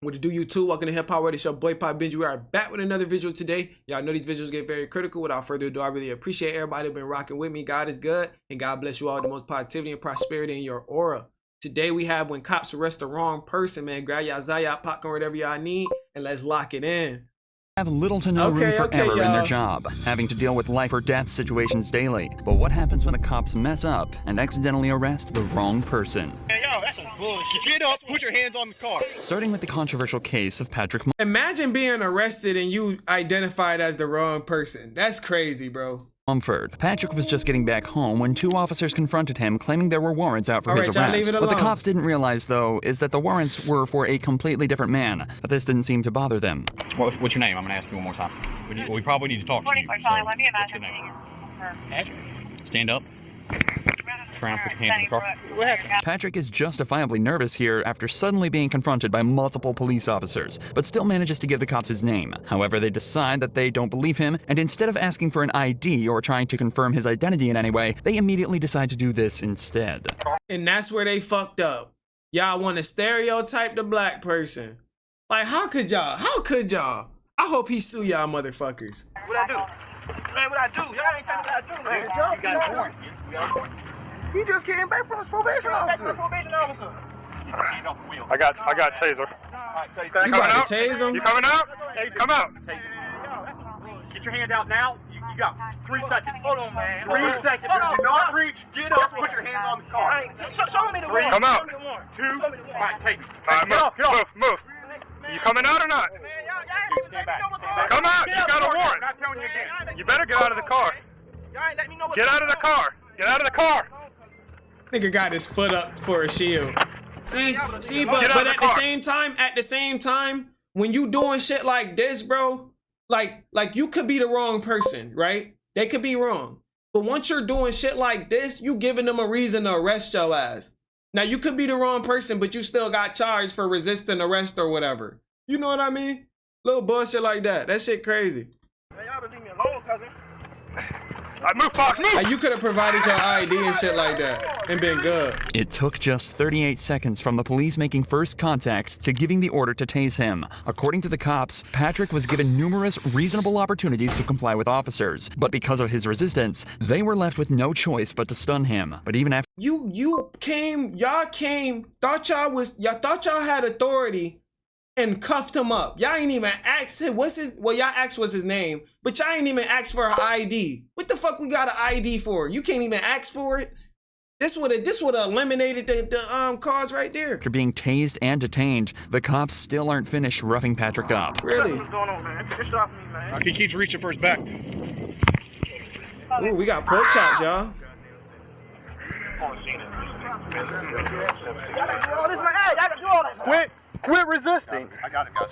What to do, YouTube? Welcome to Hip Hop World. It's your boy Papa Benji. We are back with another video today. Y'all know these videos get very critical. Without further ado, I really appreciate everybody been rocking with me. God is good, and God bless you all with the most positivity and prosperity in your aura. Today we have when cops arrest the wrong person, man. Grab y'all Zayat, popcorn, whatever y'all need, and let's lock it in. Have little to no room for error in their job, having to deal with life or death situations daily. But what happens when the cops mess up and accidentally arrest the wrong person? Hey, yo, that's some bullshit. Get up, put your hands on the car. Starting with the controversial case of Patrick. Imagine being arrested and you identified as the wrong person. That's crazy, bro. Mumford. Patrick was just getting back home when two officers confronted him, claiming there were warrants out for his arrest. What the cops didn't realize, though, is that the warrants were for a completely different man, but this didn't seem to bother them. What's your name? I'm going to ask you one more time. We probably need to talk to you. What's your name? Patrick. Stand up. Turn around, put your hands in the car. What happened? Patrick is justifiably nervous here after suddenly being confronted by multiple police officers, but still manages to give the cops his name. However, they decide that they don't believe him, and instead of asking for an ID or trying to confirm his identity in any way, they immediately decide to do this instead. And that's where they fucked up. Y'all want to stereotype the black person. Like, how could y'all? How could y'all? I hope he sue y'all motherfuckers. What I do? Man, what I do? Y'all ain't telling me what I do, man. You got a warrant. You got a warrant. He just came back from his probation officer. I got taser. You about to tase him? You coming out? Hey, come out. Get your hand out now. You got 3 seconds. Hold on, man. 3 seconds. Do not reach. Get up. Put your hands on the car. Show me the warrant. Come out. 2. All right, take me. All right, move. You coming out or not? Stand back. Come out. You got a warrant. I'm not telling you again. You better get out of the car. Get out of the car. Get out of the car. Nigga got his foot up for a shield. See, but at the same time, when you doing shit like this, bro, like you could be the wrong person, right? They could be wrong. But once you're doing shit like this, you giving them a reason to arrest your ass. Now, you could be the wrong person, but you still got charged for resisting arrest or whatever. You know what I mean? Little bullshit like that. That shit crazy. Hey, y'all leave me alone, cousin. Move, Fox, move! Like, you could have provided your ID and shit like that and been good. It took just 38 seconds from the police making first contact to giving the order to tase him. According to the cops, Patrick was given numerous reasonable opportunities to comply with officers, but because of his resistance, they were left with no choice but to stun him. But even after y'all thought y'all had authority and cuffed him up. Y'all ain't even asked him y'all asked what's his name, but y'all ain't even asked for an ID. What the fuck we got an ID for? You can't even ask for it. This would have eliminated the cause right there. After being tased and detained, the cops still aren't finished roughing Patrick up. Really? What's going on, man? Get off me, man. He keeps reaching for his back. Ooh, we got pork chops, y'all. Quit resisting. I got it, guys.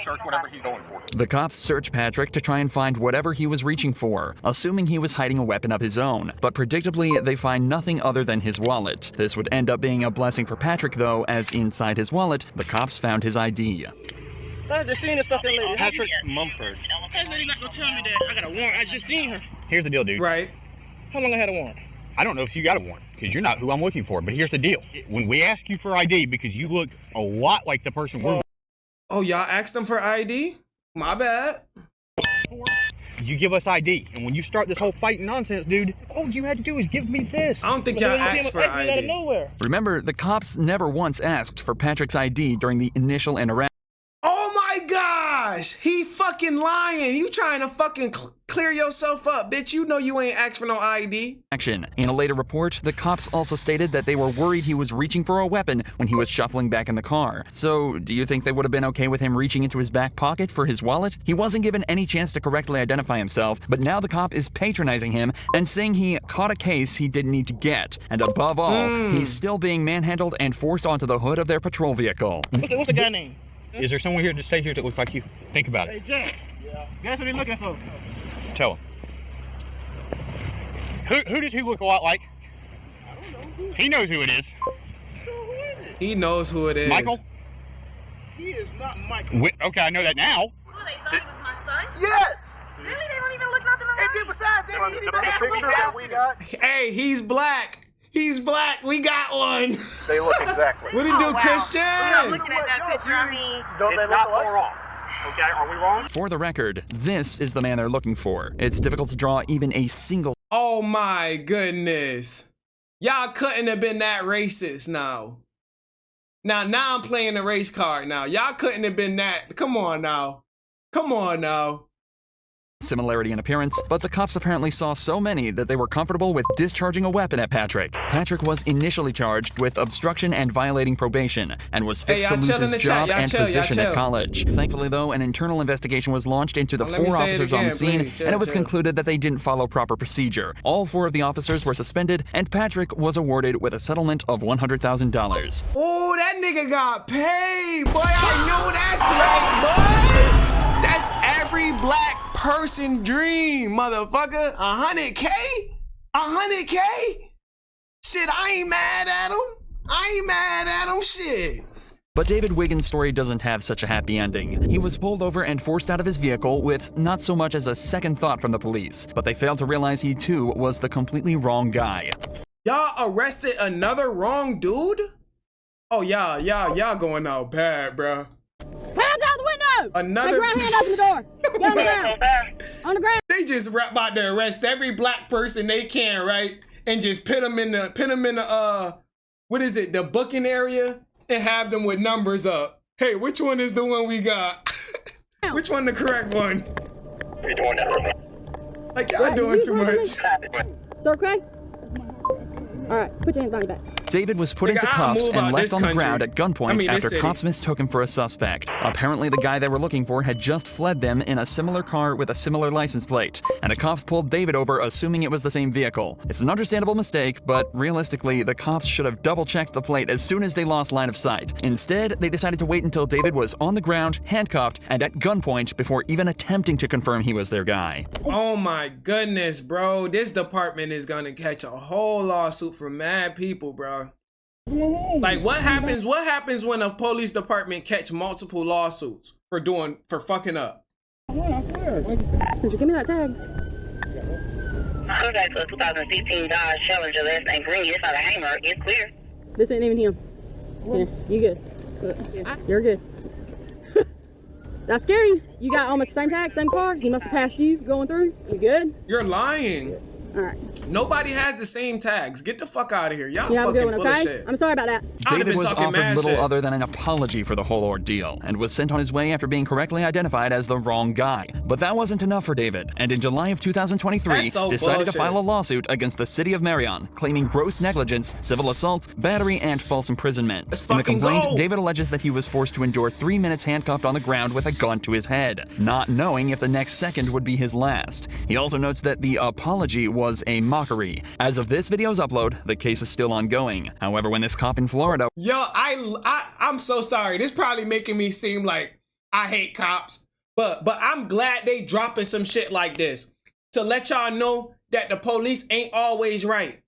Search whatever he's going for. The cops search Patrick to try and find whatever he was reaching for, assuming he was hiding a weapon of his own. But predictably, they find nothing other than his wallet. This would end up being a blessing for Patrick, though, as inside his wallet, the cops found his ID. I just seen this fucking lady. Patrick Mumford. That lady not gonna tell me that I got a warrant. I just seen her. Here's the deal, dude. Right. How long I had a warrant? I don't know if you got a warrant, because you're not who I'm looking for. But here's the deal. When we ask you for ID, because you look a lot like the person we're... Oh, y'all asked them for ID? My bad. You give us ID. And when you start this whole fighting nonsense, dude, all you had to do is give me this. I don't think y'all asked for ID. Out of nowhere. Remember, the cops never once asked for Patrick's ID during the initial interaction. Oh my gosh! He fucking lying. You trying to fucking clear yourself up, bitch. You know you ain't asked for no ID. In a later report, the cops also stated that they were worried he was reaching for a weapon when he was shuffling back in the car. So, do you think they would have been okay with him reaching into his back pocket for his wallet? He wasn't given any chance to correctly identify himself, but now the cop is patronizing him and saying he caught a case he didn't need to get. And above all, he's still being manhandled and forced onto the hood of their patrol vehicle. What's the guy name? Is there someone here to stay here that looks like you? Think about it. Hey, Jack. Yeah. Guess what he's looking for? Tell him. Who does he look a lot like? I don't know. He knows who it is. So who is it? He knows who it is. Michael? He is not Michael. Okay, I know that now. Well, they thought he was my son? Yes! Really? They don't even look nothing alike? And besides, they don't even have a picture that we got. Hey, he's black. He's black. We got one. They look exactly. What did he do, Christian? I'm looking at that picture. I mean, It's not far off. Okay, are we wrong? For the record, this is the man they're looking for. It's difficult to draw even a single Oh my goodness. Y'all couldn't have been that racist now. Now I'm playing the race card now. Y'all couldn't have been that. Come on now. Come on now. similarity in appearance, but the cops apparently saw so many that they were comfortable with discharging a weapon at Patrick. Patrick was initially charged with obstruction and violating probation, and was fixed to lose his job and position at college. Thankfully, though, an internal investigation was launched into the 4 officers on the scene, and it was concluded that they didn't follow proper procedure. All 4 of the officers were suspended, and Patrick was awarded with a settlement of $100,000. Oh, that nigga got paid, boy. I know that's right, boy. That's every black person dream, motherfucker. 100K? 100K? Shit, I ain't mad at him. Shit. But David Wiggins' story doesn't have such a happy ending. He was pulled over and forced out of his vehicle with not so much as a second thought from the police, but they failed to realize he too was the completely wrong guy. Y'all arrested another wrong dude? Oh, y'all going out bad, bro. Hands out the window! Another. Take your right hand open the door. Get on the ground. On the ground. They just about to arrest every black person they can, right? And just put them in the what is it, the booking area, and have them with numbers up. Hey, which one is the one we got? Which one the correct one? We're doing that. Like y'all doing too much. So okay? All right, put your hands behind your back. David was put into cuffs and left on the ground at gunpoint after cops mistook him for a suspect. Apparently, the guy they were looking for had just fled them in a similar car with a similar license plate, and the cops pulled David over assuming it was the same vehicle. It's an understandable mistake, but realistically, the cops should have double-checked the plate as soon as they lost line of sight. Instead, they decided to wait until David was on the ground, handcuffed, and at gunpoint before even attempting to confirm he was their guy. Oh my goodness, bro. This department is gonna catch a whole lawsuit from mad people, bro. Like, what happens when a police department catch multiple lawsuits for fucking up? Since you give me that tag. I was like, for a 2015 Dodge Challenger, last name Green. It's not a hammer. It's clear. This ain't even him. Yeah, you good. You're good. That's scary. You got almost the same tag, same car. He must have passed you going through. You good? You're lying. All right. Nobody has the same tags. Get the fuck out of here. Y'all You have a fucking good one, full of okay? shit. I'm sorry about that. David was offered little other than an apology for the whole ordeal, and was sent on his way after being correctly identified as the wrong guy. But that wasn't enough for David, and in July of 2023, decided to file a lawsuit against the city of Marion, claiming gross negligence, civil assault, battery, and false imprisonment. In the complaint, David alleges that he was forced to endure 3 minutes handcuffed on the ground with a gun to his head, not knowing if the next second would be his last. He also notes that the apology was a mockery. As of this video's upload, the case is still ongoing. However, when this cop in Florida... Yo, I'm so sorry. This probably making me seem like I hate cops, but I'm glad they dropping some shit like this to let y'all know that the police ain't always right.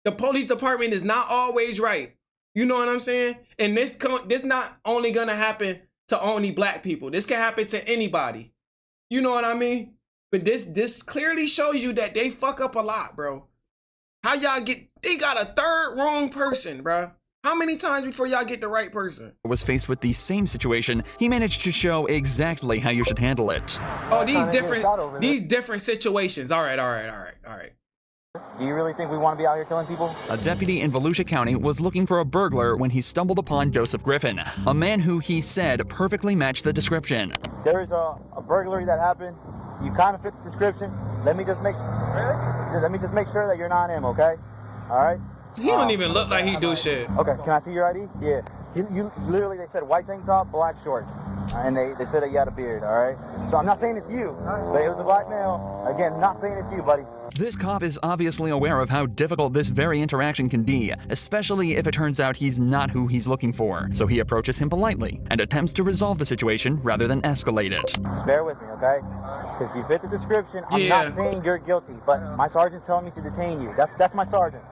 The police department is not always right. You know what I'm saying? And this not only gonna happen to only black people. This can happen to anybody. You know what I mean? But this clearly shows you that they fuck up a lot, bro. How y'all they got a third wrong person, bro. How many times before y'all get the right person? Was faced with the same situation, he managed to show exactly how you should handle it. Oh, these different situations. All right. Do you really think we want to be out here killing people? A deputy in Volusia County was looking for a burglar when he stumbled upon Joseph Griffin, a man who he said perfectly matched the description. There is a burglary that happened. You kind of fit the description. Let me just make sure that you're not him, okay? All right? He don't even look like he do shit. Okay, can I see your ID? Yeah. You literally, they said white tank top, black shorts. And they said that you had a beard, all right? So I'm not saying it's you, but it was a black male. Again, not saying it's you, buddy. This cop is obviously aware of how difficult this very interaction can be, especially if it turns out he's not who he's looking for. So he approaches him politely and attempts to resolve the situation rather than escalate it. Just bear with me, okay? Because you fit the description. I'm not saying you're guilty, but my sergeant's telling me to detain you. That's my sergeant.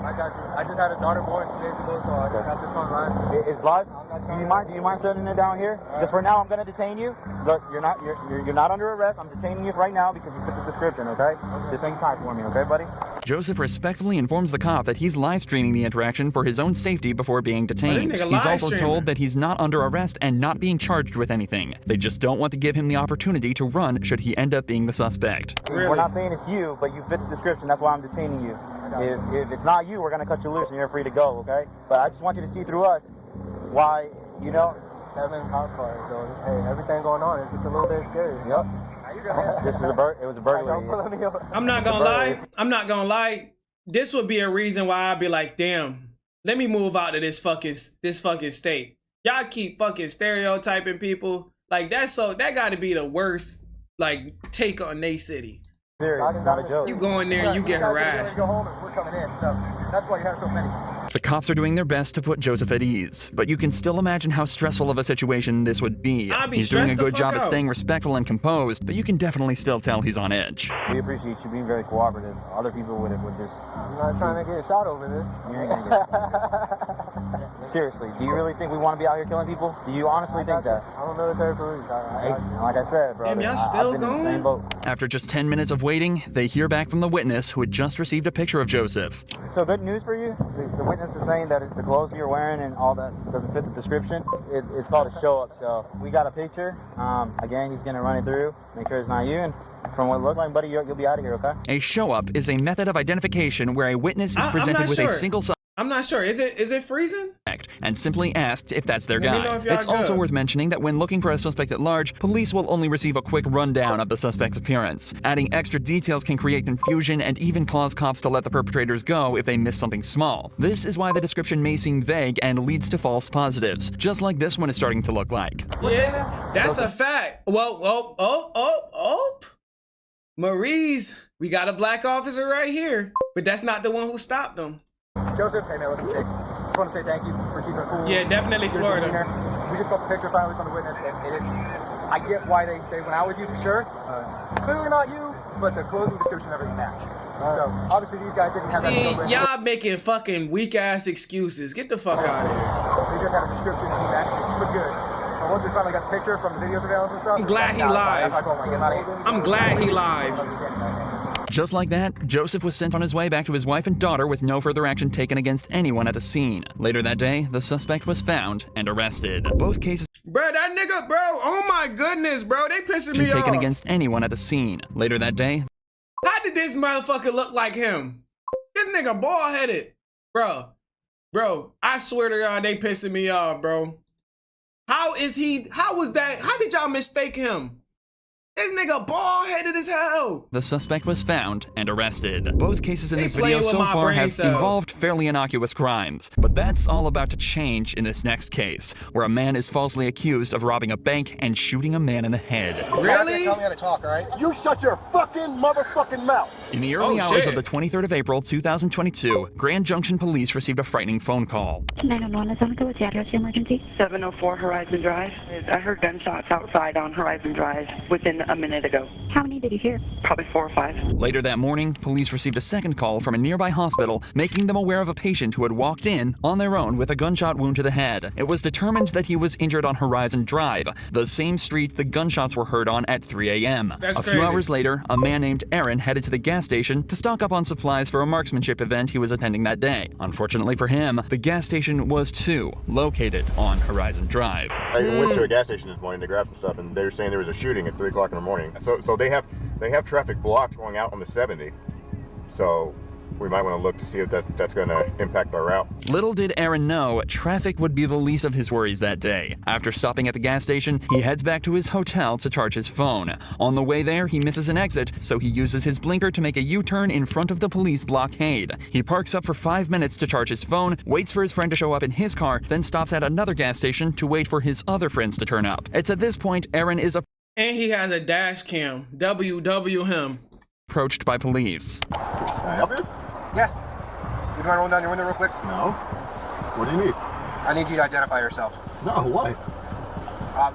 I got you. I just had a daughter born 2 days ago, so I just have this on live. It's live? Do you mind setting it down here? Just for now, I'm gonna detain you. Look, you're not under arrest. I'm detaining you right now because you fit the description, okay? Just hang tight for me, okay, buddy? Joseph respectfully informs the cop that he's live streaming the interaction for his own safety before being detained. He's also told that he's not under arrest and not being charged with anything. They just don't want to give him the opportunity to run should he end up being the suspect. Really? We're not saying it's you, but you fit the description. That's why I'm detaining you. If it's not you, we're gonna cut you loose and you're free to go, okay? But I just want you to see through us why, you know. 7 cop cars, so hey, everything going on is just a little bit scary. Yep. This is it was a burglary. I'm not gonna lie. I'm not gonna lie. This would be a reason why I'd be like, damn, let me move out of this fucking state. Y'all keep fucking stereotyping people. Like that gotta be the worst like take on they city. Serious, it's not a joke. You go in there and you get harassed. Go home and we're coming in, so that's why you have so many. The cops are doing their best to put Joseph at ease, but you can still imagine how stressful of a situation this would be. He's doing a good job at staying respectful and composed, but you can definitely still tell he's on edge. We appreciate you being very cooperative. Other people would just... I'm not trying to get shot over this. You ain't gonna get Seriously, do you really think we want to be out here killing people? Do you honestly think that? I'm a military police. Like I said, bro. Damn, y'all still going? After just 10 minutes of waiting, they hear back from the witness who had just received a picture of Joseph. So good news for you. The witness is saying that the clothes you're wearing and all that doesn't fit the description. It's called a show up. So we got a picture. Again, he's gonna run it through, make sure it's not you. And from what it looked like, buddy, you'll be out of here, okay? A show up is a method of identification where a witness is presented with a single I'm not sure. Is it freezing? And simply asked if that's their Let me guy. know if y'all It's also good. worth mentioning that when looking for a suspect at large, police will only receive a quick rundown of the suspect's appearance. Adding extra details can create confusion and even cause cops to let the perpetrators go if they miss something small. This is why the description may seem vague and leads to false positives, just like this one is starting to look like. Yeah, that's a fact. Well, Maurice, we got a black officer right here, but that's not the one who stopped him. Joseph, hey man, listen, just want to say thank you for keeping it cool. Yeah, definitely Florida. We just got the picture finally from the witness, and I get why they went out with you for sure. Clearly not you, but the clothing description and everything match. So obviously these guys didn't have that. See, y'all making fucking weak ass excuses. Get the fuck out of here. They just had a description and he matched it. Looked good. But once we finally got the picture from the video surveillance and stuff, I'm glad he live. I'm glad he live. Just like that, Joseph was sent on his way back to his wife and daughter with no further action taken against anyone at the scene. Later that day, the suspect was found and arrested. Both cases Bro, that nigga, bro, oh my goodness, bro, they pissing me off. taken against anyone at the scene. Later that day, how did this motherfucker look like him? This nigga bald-headed. Bro, I swear to God, they pissing me off, bro. How was that? How did y'all mistake him? This nigga bald-headed as hell. the suspect was found and arrested. Both cases in this video so far have involved fairly innocuous crimes. But that's all about to change in this next case, where a man is falsely accused of robbing a bank and shooting a man in the head. Really? Tell me how to talk, all right? You shut your fucking motherfucking mouth. In the early hours of the 23rd of April, 2022, Grand Junction Police received a frightening phone call. 911, is on the what's the address of your emergency? 704 Horizon Drive. I heard gunshots outside on Horizon Drive within a minute ago. How many did you hear? Probably 4 or 5. Later that morning, police received a second call from a nearby hospital, making them aware of a patient who had walked in on their own with a gunshot wound to the head. It was determined that he was injured on Horizon Drive, the same street the gunshots were heard on at 3 a.m. A few hours later, a man named Aaron headed to the gas station to stock up on supplies for a marksmanship event he was attending that day. Unfortunately for him, the gas station was too located on Horizon Drive. I went to a gas station this morning to grab some stuff, and they were saying there was a shooting at 3 o'clock in the morning. So they have traffic blocked going out on the 70. So we might want to look to see if that's going to impact our route. Little did Aaron know, traffic would be the least of his worries that day. After stopping at the gas station, he heads back to his hotel to charge his phone. On the way there, he misses an exit, so he uses his blinker to make a U-turn in front of the police blockade. He parks up for 5 minutes to charge his phone, waits for his friend to show up in his car, then stops at another gas station to wait for his other friends to turn up. It's at this point Aaron is And he has a dash cam. WW him. approached by police. Can I help you? Yeah. You want to roll down your window real quick? No. What do you need? I need you to identify yourself. No, why?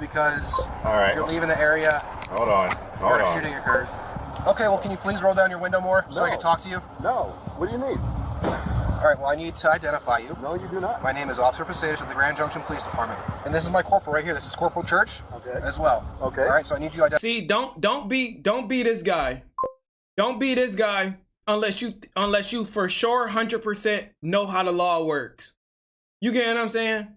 Because All right. you're leaving the area Hold on. where a shooting occurred. Okay, well, can you please roll down your window more so I can talk to you? No. What do you need? All right, well, I need to identify you. No, you do not. My name is Officer Pasadas of the Grand Junction Police Department. And this is my corporal right here. This is Corporal Church as well. Okay. All right, so I need you to identify. See, don't be this guy. Don't be this guy. unless you for sure 100% know how the law works. You get what I'm saying?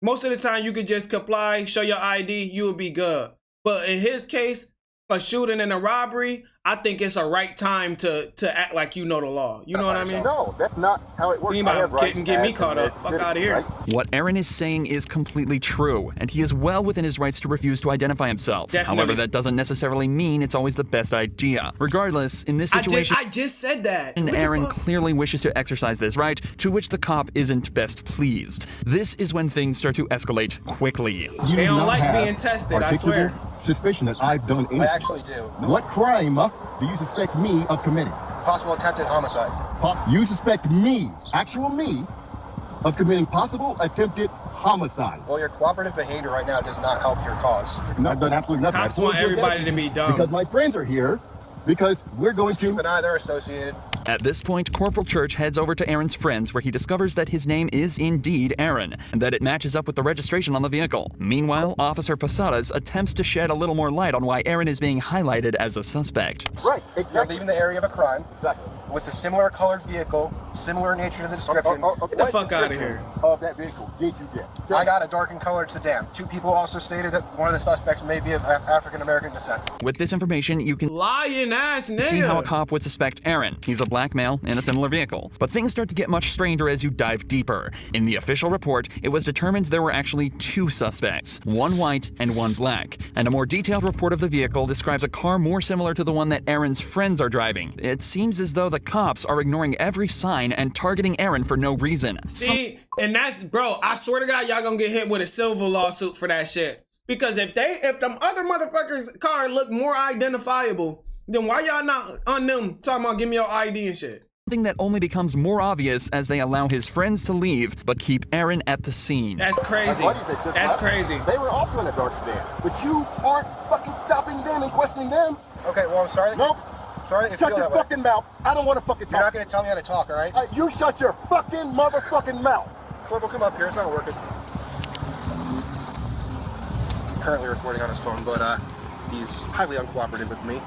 Most of the time you could just comply, show your ID, you will be good. But in his case, a shooting and a robbery, I think it's a right time to act like you know the law. You know what I mean? No, that's not how it works. You I have about rights get me as caught a up. Fuck citizen, out of here. right? What Aaron is saying is completely true, and he is well within his rights to refuse to identify himself. Definitely. However, that doesn't necessarily mean it's always the best idea. Regardless, in this situation, I just said that. and What the Aaron fuck? clearly wishes to exercise this right, to which the cop isn't best pleased. This is when things start to escalate quickly. You They do don't not like have being tested, I articulable swear. Suspicion that I've done anything. I actually do. What crime do you suspect me of committing? Possible attempted homicide. You suspect me, actual me, of committing possible attempted homicide. Well, your cooperative behavior right now does not help your cause. No, I've done absolutely nothing. Cops I pulled want your everybody deputy to be dumb. Because my friends are here, because we're going Keep to... an eye, they're associated. At this point, Corporal Church heads over to Aaron's friends where he discovers that his name is indeed Aaron, and that it matches up with the registration on the vehicle. Meanwhile, Officer Posadas attempts to shed a little more light on why Aaron is being highlighted as a suspect. Right, You're exactly. leaving the area of a crime Exactly. with a similar colored vehicle, similar nature to the description. Get the fuck out of here. Of that vehicle did you get? Tell I me. got a dark and colored sedan. Two people also stated that one of the suspects may be of African American descent. With this information, you can Lying ass nigga. see how a cop would suspect Aaron. He's a black male in a similar vehicle. But things start to get much stranger as you dive deeper. In the official report, it was determined there were actually two suspects, one white and one black. And a more detailed report of the vehicle describes a car more similar to the one that Aaron's friends are driving. It seems as though the cops are ignoring every sign and targeting Aaron for no reason. See, and that's, bro, I swear to God, y'all gonna get hit with a civil lawsuit for that shit. Because if them other motherfuckers' car look more identifiable, then why y'all not on them talking about give me your ID and shit? Something that only becomes more obvious as they allow his friends to leave, but keep Aaron at the scene. That's crazy. That's crazy. They were also in a dark sedan, but you aren't fucking stopping them and questioning them. Okay, well, I'm sorry. Nope. Sorry that you Shut feel your that way. fucking mouth. I don't want to fucking talk. You're not going to tell me how to talk, all right? You shut your fucking motherfucking mouth. Corporal, come up here. It's not working. He's currently recording on his phone, but he's highly uncooperative with me,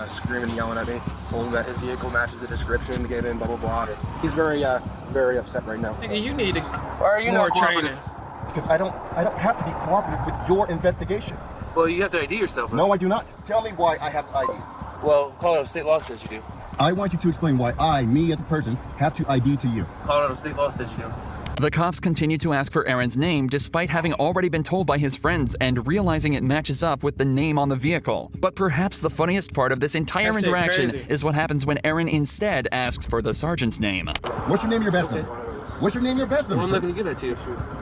screaming, yelling at me. Told him that his vehicle matches the description, gave in, blah, blah, blah. He's very upset right now. Nigga, you need Why are you more not training. cooperative? Because I don't have to be cooperative with your investigation. Well, you have to ID yourself. No, I do not. Tell me why I have to ID. Well, Colorado state law says you do. I want you to explain why me as a person, have to ID to you. Colorado state law says you do. The cops continue to ask for Aaron's name despite having already been told by his friends and realizing it matches up with the name on the vehicle. But perhaps the funniest part of this entire That shit interaction crazy. is what happens when Aaron instead asks for the sergeant's name. What's your name, your badge number? What's your name, your badge number? Well, I'm not going to give that to you.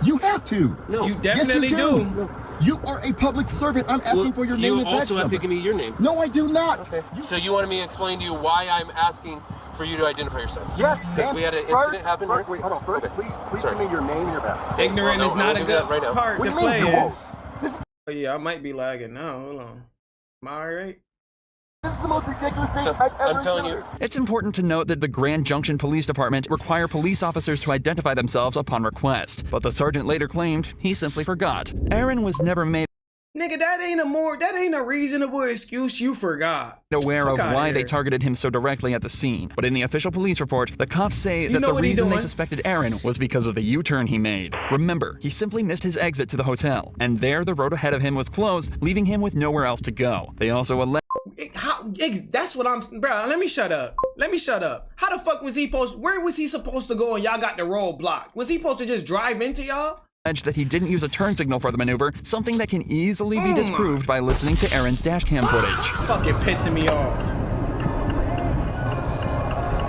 You have to. No. You definitely yes, you do. You are a public servant. I'm asking for your name You and badge also have number. to give me your name. No, I do not. Okay. So you wanted me to explain to you why I'm asking for you to identify yourself? Yes. Because we had an incident happen here? Wait, hold on. First, Okay. please Sorry. give me your name and your badge. Ignorant Well, is no, not I'll a do that good right now. part What to do you mean play you in. won't? Oh yeah, I might be lagging now. Hold on. Am I alright? This is the most ridiculous thing So, I've ever I'm telling you. encountered. It's important to note that the Grand Junction Police Department require police officers to identify themselves upon request, but the sergeant later claimed he simply forgot. Aaron was never made Nigga, that ain't a reasonable excuse. You forgot. aware Fuck of outta why they here. targeted him so directly at the scene. But in the official police report, the cops say that know the what he reason they doing? suspected Aaron was because of the U-turn he made. Remember, he simply missed his exit to the hotel, and there the road ahead of him was closed, leaving him with nowhere else to go. They also alleged That's what I'm, bro. Let me shut up. How the fuck was he where was he supposed to go and y'all got the road blocked? Was he supposed to just drive into y'all? that he didn't use a turn signal for the maneuver, something that can easily be disproved by listening to Aaron's dashcam footage. Fucking pissing me off.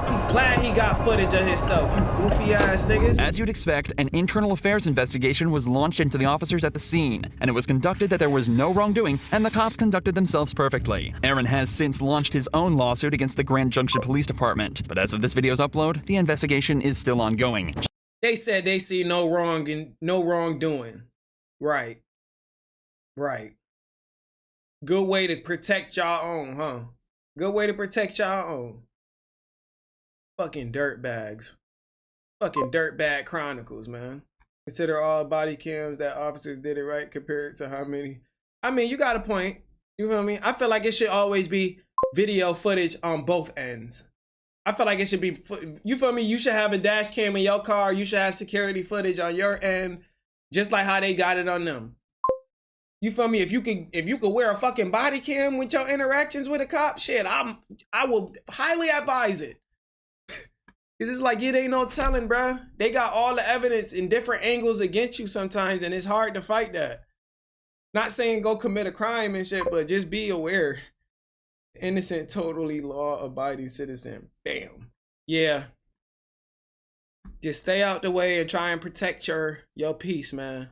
I'm glad he got footage of himself, you goofy ass niggas. As you'd expect, an internal affairs investigation was launched into the officers at the scene, and it was conducted that there was no wrongdoing, and the cops conducted themselves perfectly. Aaron has since launched his own lawsuit against the Grand Junction Police Department, but as of this video's upload, the investigation is still ongoing. They said they see no wrongdoing. Right. Good way to protect y'all own, huh? Good way to protect y'all own. Fucking dirtbags. Fucking dirtbag chronicles, man. Consider all body cams that officers did it right compared to how many. I mean, you got a point. You feel me? I feel like it should always be video footage on both ends. I feel like it should be, you feel me? You should have a dash cam in your car. You should have security footage on your end, just like how they got it on them. You feel me? If you could wear a fucking body cam with your interactions with a cop, shit, I will highly advise it. Cause it's like, it ain't no telling, bruh. They got all the evidence in different angles against you sometimes, and it's hard to fight that. Not saying go commit a crime and shit, but just be aware. Innocent, totally law-abiding citizen. Bam. Yeah. Just stay out the way and try and protect your peace, man.